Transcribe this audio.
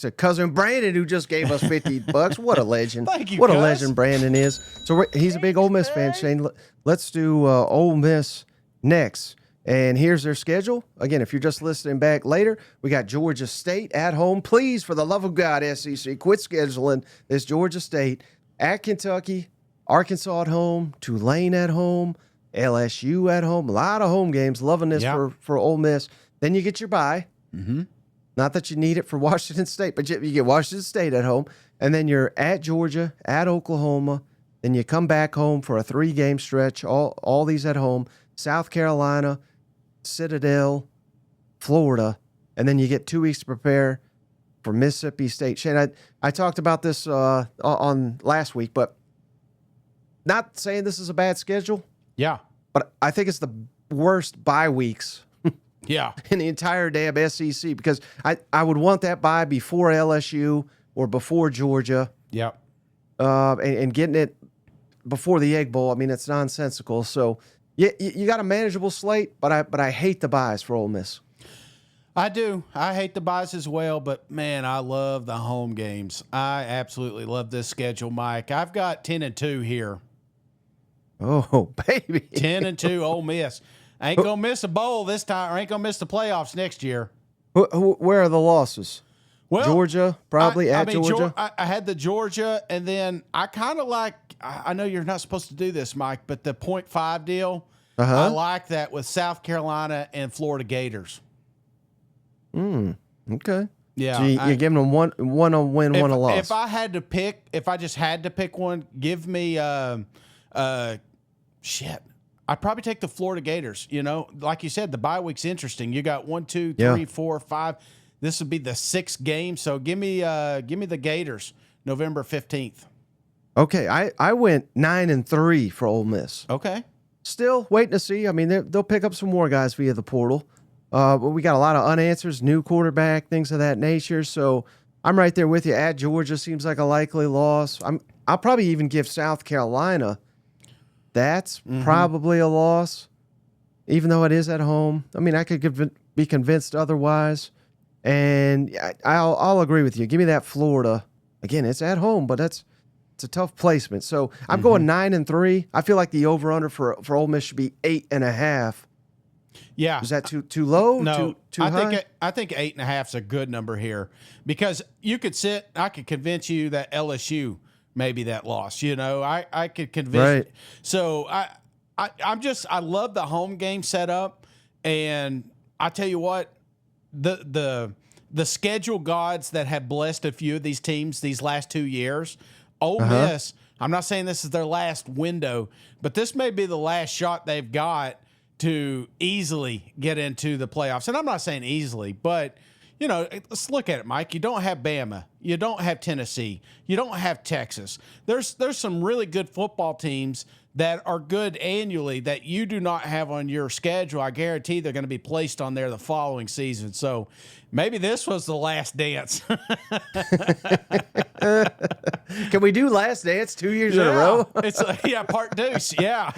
to cousin Brandon, who just gave us $50. What a legend! Thank you, What a cuz. legend Brandon is. So he's a big Ole Miss fan. Shane, let's do Ole Miss next. And here's their schedule. Again, if you're just listening back later, we got Georgia State at home. Please, for the love of God, SEC, quit scheduling this Georgia State at Kentucky, Arkansas at home, Tulane at home, LSU at home. A lot of home games. Loving this for Ole Miss. Then you get your bye. Mm-hmm. Not that you need it for Washington State, but you get Washington State at home. And then you're at Georgia, at Oklahoma. Then you come back home for a 3-game stretch. All these at home. South Carolina, Citadel, Florida, and then you get 2 weeks to prepare for Mississippi State. Shane, I talked about this on last week, but not saying this is a bad schedule. Yeah. But I think it's the worst bye weeks Yeah. in the entire damn SEC because I would want that bye before LSU or before Georgia. Yeah. And getting it before the Egg Bowl, I mean, it's nonsensical. So you got a manageable slate, but I hate the buys for Ole Miss. I do. I hate the buys as well, but man, I love the home games. I absolutely love this schedule, Mike. I've got 10-2 here. Oh, baby. 10-2 Ole Miss. Ain't gonna miss a bowl this time, or ain't gonna miss the playoffs next year. Where are the losses? Well, Georgia, probably at Georgia. I had the Georgia, and then I kind of like. I know you're not supposed to do this, Mike, but the 0.5 deal. I like that with South Carolina and Florida Gators. Okay. Yeah, So you're giving them one a win, one a loss. If I had to pick, if I just had to pick one, give me shit. I'd probably take the Florida Gators. You know, like you said, the bye week's interesting. You got 1, 2, 3, 4, 5. This would be the 6th game. So give me the Gators, November 15th. Okay, I went 9-3 for Ole Miss. Okay. Still waiting to see. I mean, they'll pick up some more guys via the portal. But we got a lot of unanswers, new quarterback, things of that nature. So I'm right there with you. At Georgia seems like a likely loss. I'll probably even give South Carolina. That's probably a loss, even though it is at home. I mean, I could be convinced otherwise. And I'll agree with you. Give me that Florida. Again, it's at home, but it's a tough placement. So I'm going 9-3. I feel like the over/under for Ole Miss should be 8.5. Yeah. Is that too low? No, too high? I think 8.5 is a good number here because I could convince you that LSU maybe that loss. You know, I could convince. Right. So I love the home game setup, and I tell you what, the schedule gods that have blessed a few of these teams these last 2 years, Ole Miss. I'm not saying this is their last window, but this may be the last shot they've got to easily get into the playoffs. And I'm not saying easily, but you know, let's look at it, Mike. You don't have Bama. You don't have Tennessee. You don't have Texas. There's some really good football teams that are good annually that you do not have on your schedule. I guarantee they're going to be placed on there the following season. So maybe this was the last dance. Can we do Last Dance 2 years in a row? It's part 2. Yeah.